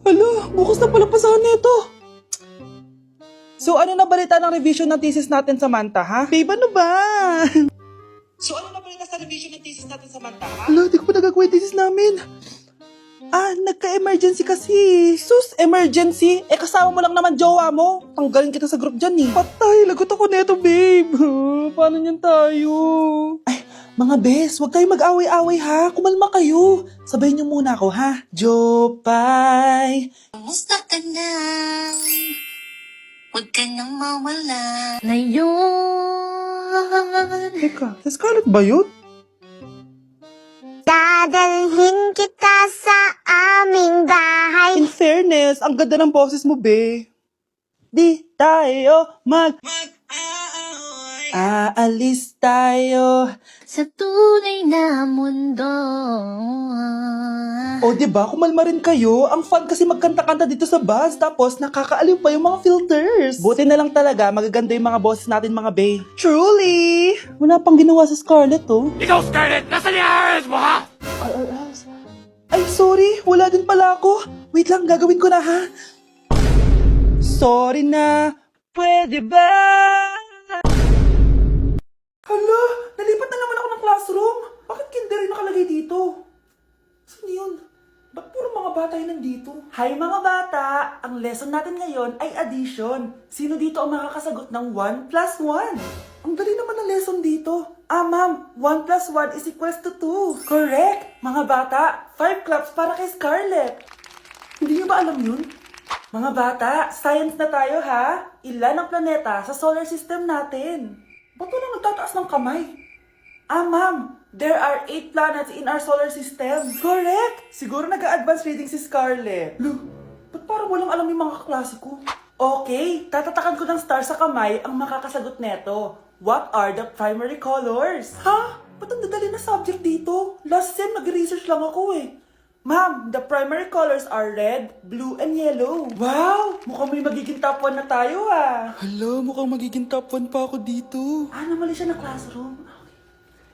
Hala, bukas na pala pasahan nito. So ano na balita ng revision ng thesis natin, Samantha, ha? Babe, ano ba? So ano na balita sa revision ng thesis natin, Samantha, ha? Hala, di ko pa nagagawa yung thesis namin. Nagka-emergency kasi. Sus, emergency? Kasama mo lang naman jowa mo. Tanggalin kita sa group dyan eh. Patay, lagot ako neto, babe. Paano niyan tayo? Ay, mga bes, huwag kayo mag-away-away ha. Kumalma kayo. Sabayin niyo muna ako ha. Jopay. Kumusta ka na? Huwag ka nang mawala. Ngayon. Teka, si Scarlett ba yun? Dadalhin kita sa aming bahay. In fairness, ang ganda ng boses mo, be. Di tayo aalis tayo. Sa tunay na mundo. O, diba? Kumalma rin kayo. Ang fun kasi magkanta-kanta dito sa bus. Tapos, nakakaaliw pa yung mga filters. Buti na lang talaga, magaganda yung mga boses natin, mga bae. Truly! Wala pang ginawa sa Scarlett, oh. Ikaw, Scarlett! Nasaan yung IRS mo, ha? Ay, sorry. Wala din pala ako. Wait lang, gagawin ko na, ha? Sorry na. Pwede ba? Hala, nalipat na naman ako ng classroom. Bakit kinder yung nakalagay dito? Saan yun? Ba't puro mga bata yung nandito? Hi mga bata! Ang lesson natin ngayon ay addition. Sino dito ang makakasagot ng 1 plus 1? Ang dali naman ng lesson dito. Ma'am, 1 plus 1 is equals to 2. Correct! Mga bata, 5 claps para kay Scarlett. Hindi niyo ba alam yun? Mga bata, science na tayo ha? Ilan ang planeta sa solar system natin? Ba't walang nagtataas ng kamay? Ma'am, there are 8 planets in our solar system. Correct! Siguro nag-a-advance reading si Scarlett. Lo, ba't parang walang alam yung mga kaklase ko? Okay, tatatakan ko ng star sa kamay ang makakasagot neto. What are the primary colors? Ha? Ba't ang dadali na subject dito? Last sem, nag-research lang ako eh. Ma'am, the primary colors are red, blue, and yellow. Wow! Mukhang may magiging top 1 na tayo ah. Hala, mukhang magiging top 1 pa ako dito. Namali siya ng classroom.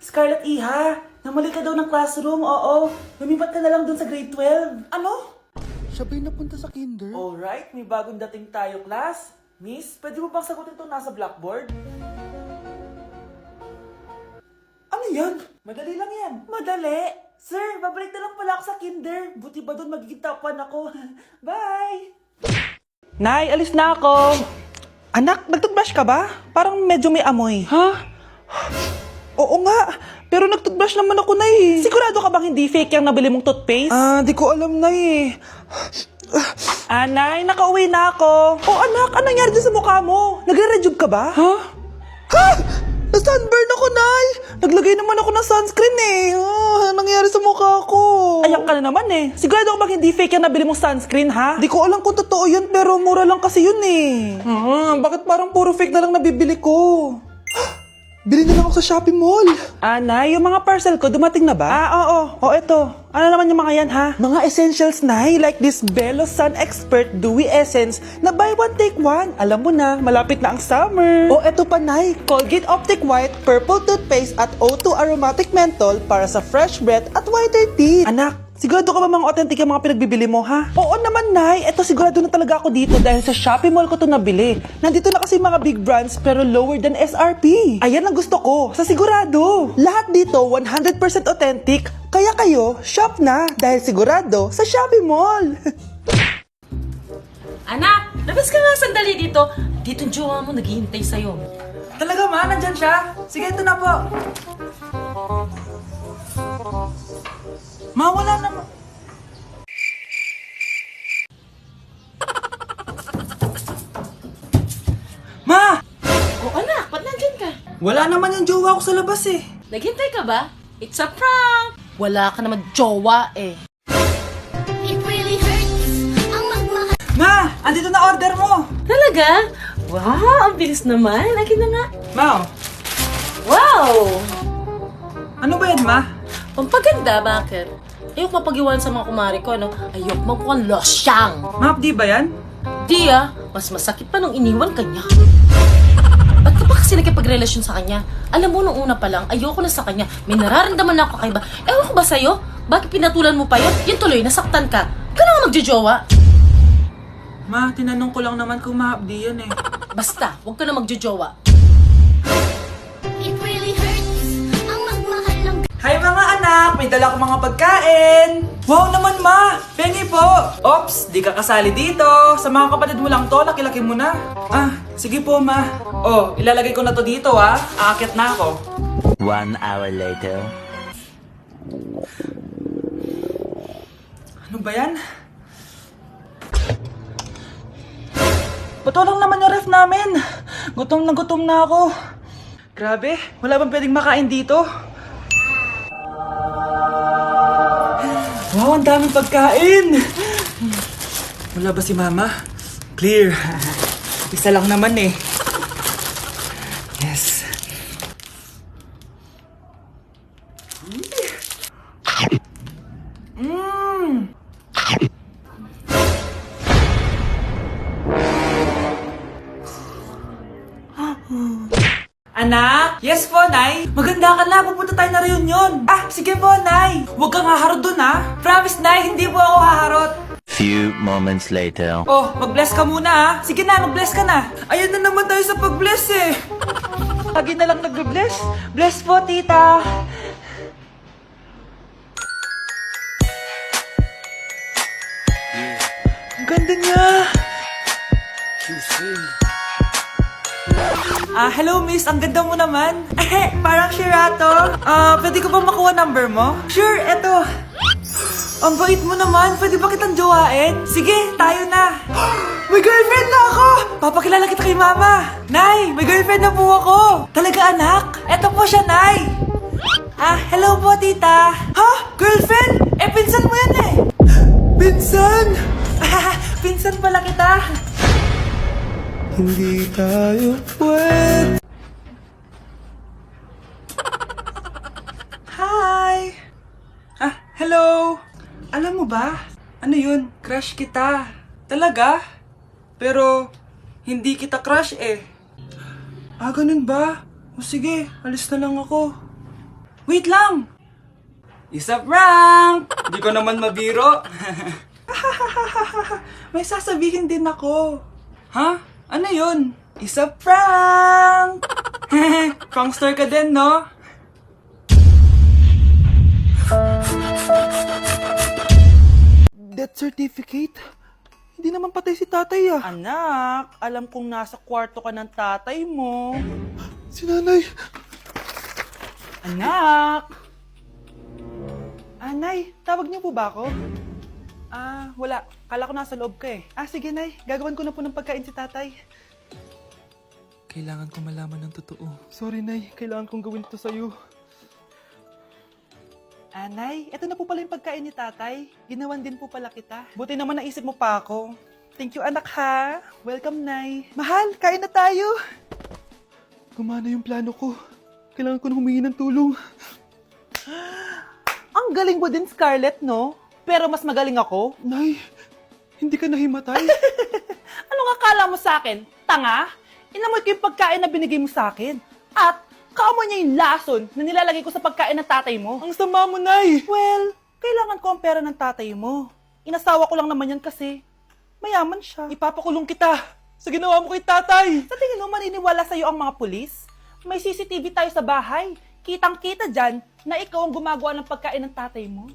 Scarlett Iha, namali ka daw ng classroom, oo. Lumipat ka na lang dun sa grade 12. Ano? Siya ba'y napunta sa kinder? Alright, may bagong dating tayo, class. Miss, pwede mo bang sagutin itong nasa blackboard? Ano yan? Madali lang yan. Madali? Sir, babalik na lang pala ako sa kinder. Buti ba doon magiging top 1 ako? Bye! Nay, alis na ako. Anak, nagtoothbrush ka ba? Parang medyo may amoy. Ha? Oo nga. Pero nagtoothbrush naman ako, Nay. Sigurado ka bang hindi fake yung nabili mong toothpaste? Di ko alam, Nay. Nay, nakauwi na ako. Oh, anak, anong nangyari dyan sa mukha mo? Nagre-rejuve ka ba? Ha? Ha? Na-sunburn ako, Nay! Naglagay naman ako ng sunscreen eh. Nangyari sa mukha ko. Ayak ka na naman eh. Sigurado ako bang hindi fake yung nabili mong sunscreen, ha? Di ko alam kung totoo yun, pero mura lang kasi yun eh. Bakit parang puro fake na lang nabibili ko? Bili na lang ako sa Shopee Mall. Nay, yung mga parcel ko, dumating na ba? Oo. O, eto. Ano naman yung mga yan, ha? Mga essentials, Nay, like this Belo Sun Expert Dewy Essence na buy one, take one. Alam mo na, malapit na ang summer. O, eto pa, Nay. Colgate Optic White Purple Toothpaste at O2 Aromatic Menthol para sa fresh breath at whiter teeth. Anak, sigurado ka ba mga authentic yung mga pinagbibili mo, ha? Oo naman, Nay. Eto, sigurado na talaga ako dito dahil sa Shopee Mall ko to nabili. Nandito na kasi mga big brands pero lower than SRP. Ayan ang gusto ko, sa sigurado. Lahat dito 100% authentic. Kaya kayo, shop na dahil sigurado sa Shopee Mall. Anak, labas ka nga sandali dito. Dito yung jowa mo naghihintay sa'yo. Talaga ma, nandyan siya? Sige, ito na po. Ma, wala naman. Ma! Oh anak, ba't nandyan ka? Wala naman yung jowa ko sa labas eh. Naghintay ka ba? It's a prank! Wala ka naman jowa eh. It really hurts ang magmahal. Ma! Andito na order mo! Talaga? Wow, ang bilis naman. Lagi na nga. Ma! Wow! Ano ba yan, ma? Pampaganda, bakit? Ayok mapag-iwan sa mga kumari ko, ano? Ayok magmukhang losyang. Ma, di ba yan? Di mas masakit pa nung iniwan ka niya. Ba't ka pa kasi nakipagrelasyon sa kanya? Alam mo, nung una pa lang, ayoko na sa kanya. May nararamdaman na ako kay ba. Ewan ko ba sa'yo? Bakit pinatulan mo pa yun? Yun tuloy, nasaktan ka. Ka na nga magjojowa. Ma, tinanong ko lang naman kung mahabdi yan eh. Basta, huwag ka na magjojowa. It really hurts ang magmahal ng Hi mga anak! May dala ko mga pagkain! Wow naman ma! Pengi po! Ops, di ka kasali dito. Sa mga kapatid mo lang to, laki-laki mo na. Ah, sige po ma. Oh, ilalagay ko na to dito ah. Aakyat na ako. 1 hour later. Ano ba yan? Bato lang naman yung ref namin. Gutom na ako. Grabe, wala bang pwedeng makain dito? Wow, ang daming pagkain! Wala ba si Mama? Clear. Isa lang naman eh. Yes. Mmm! Anak? Yes po, Nay. Maganda ka na. Pupunta tayo na reunion. Ah, sige po, Nay. Huwag kang haharot dun, ha? Promise, Nay, hindi po ako haharot. Few moments later. Oh, mag-bless ka muna, ha? Sige na, mag-bless ka na. Ayan na naman tayo sa pag-bless, eh. Lagi na lang nag-bless. Bless po, tita. Ang ganda niya. Hello miss, ang ganda mo naman. Parang Shirato. Pwede ko ba makuha number mo? Sure, eto. Ang bait mo naman, pwede ba kitang jowain? Sige, tayo na. May girlfriend na ako! Papakilala kita kay mama. Nay, may girlfriend na po ako. Talaga anak? Eto po siya, Nay. Hello po tita. Ha? Girlfriend? Pinsan mo yan eh. Pinsan? Pinsan pala kita. Hindi tayo pwede. Hi! Hello! Alam mo ba? Ano yun? Crush kita. Talaga? Pero, hindi kita crush eh. Ganun ba? O sige, alis na lang ako. Wait lang! Isa prank! Hindi ko naman mabiro. May sasabihin din ako. Ha? Ano yun? Isa prank! Prankster ka din, no? Death certificate? Hindi naman patay si tatay ah. Anak, alam kong nasa kwarto ka ng tatay mo. Si nanay. Anak! Nay, tawag niyo po ba ako? Wala. Kala ko nasa loob ka eh. Sige, Nay. Gagawan ko na po ng pagkain si tatay. Kailangan ko malaman ng totoo. Sorry, Nay. Kailangan kong gawin ito sa'yo. Nay, eto na po pala yung pagkain ni tatay. Ginawan din po pala kita. Buti naman naisip mo pa ako. Thank you, anak ha. Welcome, Nay. Mahal, kain na tayo. Gumana yung plano ko. Kailangan ko na humingi ng tulong. Ang galing mo din, Scarlett, no? Pero mas magaling ako. Nay, hindi ka nahimatay. Anong akala mo sa akin? Tanga? Inamoy ko yung pagkain na binigay mo sa akin. At kaamoy niya yung lason na nilalagay ko sa pagkain ng tatay mo. Ang sama mo, Nay. Well, kailangan ko ang pera ng tatay mo. Inasawa ko lang naman yan kasi mayaman siya. Ipapakulong kita sa ginawa mo kay tatay. Sa tingin mo maniniwala sa'yo ang mga pulis? May CCTV tayo sa bahay. Kitang-kita dyan na ikaw ang gumagawa ng pagkain ng tatay mo.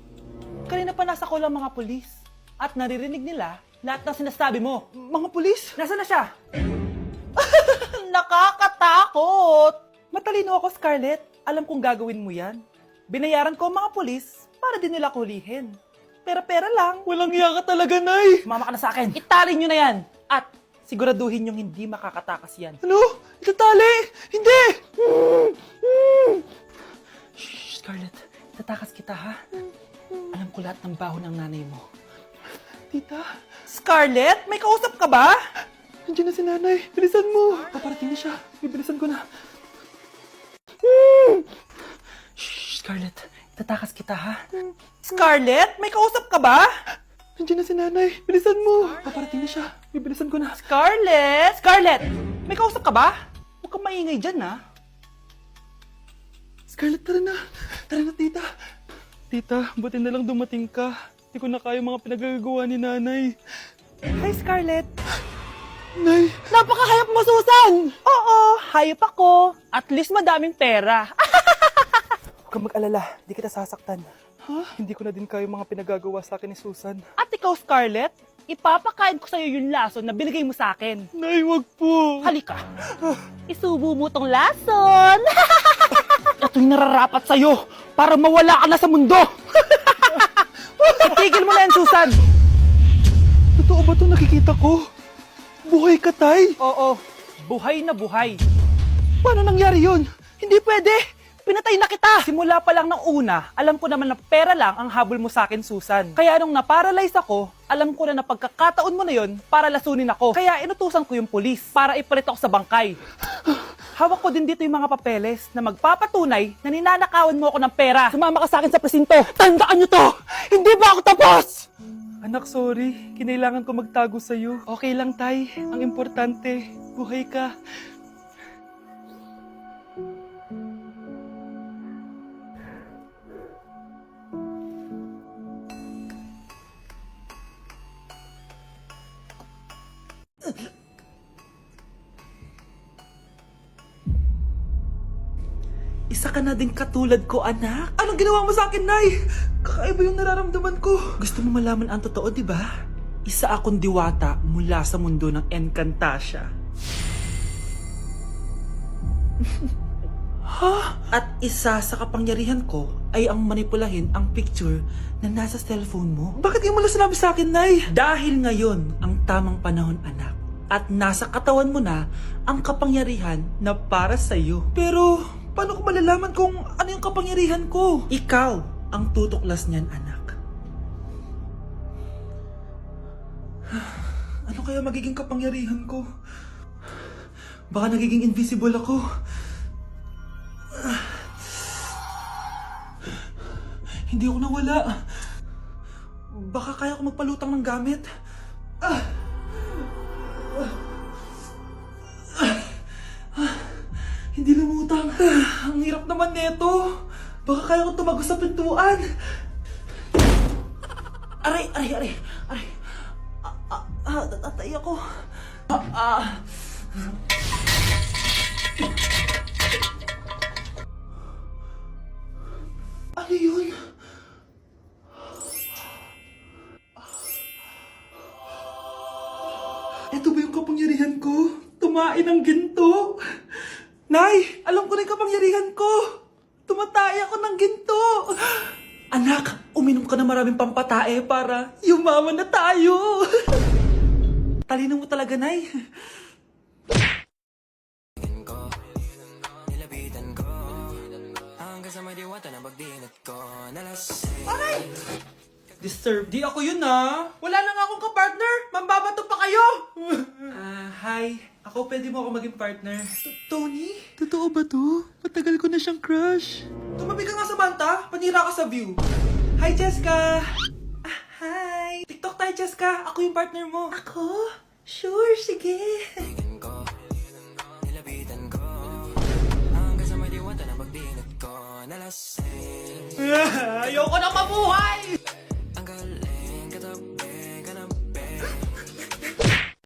Kanina pa nasa kulang mga pulis. At naririnig nila lahat ng sinasabi mo. Mga pulis? Nasaan na siya? Nakakatakot! Matalino ako, Scarlett. Alam kong gagawin mo yan. Binayaran ko ang mga pulis para din nila kulihin. Pera-pera lang. Walang iya ka talaga, Nay. Mama ka na sa akin. Italin nyo na yan. At siguraduhin nyong hindi makakatakas yan. Ano? Itatali? Hindi! Shh, Scarlett. Itatakas kita, ha? Alam ko lahat ng baho ng nanay mo. Tita? Scarlett? May kausap ka ba? Nandiyan na si nanay. Bilisan mo. Paparating na siya. Bibilisan ko na. Shh, Scarlett. Itatakas kita, ha? Scarlett? May kausap ka ba? Nandiyan na si nanay. Bilisan mo. Paparating na siya. Bibilisan ko na. Scarlett! Scarlett! May kausap ka ba? Huwag kang maingay dyan, ha? Scarlett, tara na. Tara na, tita. Tita, buti na lang dumating ka. Hindi ko na kaya mga pinagagawa ni nanay. Hi, Scarlett. Nay, napakahayap mo, Susan! Oo, hayop ako. At least madaming pera. Huwag kang mag-alala, di kita sasaktan. Hindi ko na din kayo mga pinagagawa sa akin ni Susan. At ikaw, Scarlett, ipapakain ko sa'yo yung lason na binigay mo sa akin. Nay, wag po. Halika. Isubo mo tong lason. Ito'y nararapat sa'yo para mawala ka na sa mundo. Tigil mo na yan, Susan. Totoo ba ito nakikita ko? Buhay ka, Tay? Oo, buhay na buhay. Paano nangyari yun? Hindi pwede. Pinatay na kita. Simula pa lang ng una, alam ko naman na pera lang ang habol mo sa akin, Susan. Kaya nung naparalyze ako, alam ko na na pagkakataon mo na yun para lasunin ako. Kaya inutusan ko yung pulis para ipalit ako sa bangkay. Hawak ko din dito yung mga papeles na magpapatunay na ninanakawan mo ako ng pera. Sumama ka sa akin sa presinto. Tandaan nyo to! Hindi ba ako tapos? Anak, sorry. Kinailangan ko magtago sa'yo. Okay lang, Tay. Ang importante, buhay ka. Isa ka na din katulad ko, anak. Anong ginawa mo sa akin, Nay? Kakaiba yung nararamdaman ko. Gusto mo malaman ang totoo, di ba? Isa akong diwata mula sa mundo ng Encantasia. Ha? At isa sa kapangyarihan ko ay ang manipulahin ang picture na nasa cellphone mo. Bakit yung mo sinabi sa akin, Nay? Dahil ngayon ang tamang panahon, anak. At nasa katawan mo na ang kapangyarihan na para sa'yo. Pero paano ko malalaman kung ano yung kapangyarihan ko? Ikaw ang tutuklas niyan, anak. Ano kaya magiging kapangyarihan ko? Baka nagiging invisible ako. Hindi ako nawala. Baka kaya ko magpalutang ng gamit. Hindi lumutang. Ang hirap naman nito. Baka kaya ko tumagos sa pintuan. Aray. Tatay ako. Ano yun? Ito ba yung kapangyarihan ko? Tumain ng ginto? Nay, alam ko na yung kapangyarihan ko. Tumatay ako ng ginto. Anak, uminom ka na maraming pampatae para yumaman na tayo. Talino mo talaga, Nay. Aray! Disturb. Di ako yun, ha? Wala na nga akong kapartner. Mambabato pa kayo. Hi. Ako, pwede mo ako maging partner. Tony? Totoo ba to? Matagal ko na siyang crush. Tumabi ka nga sa banta. Panira ka sa view. Hi, Jessica. Hi. TikTok tayo, Jessica. Ako yung partner mo. Ako? Sure, sige. Ayoko na mabuhay!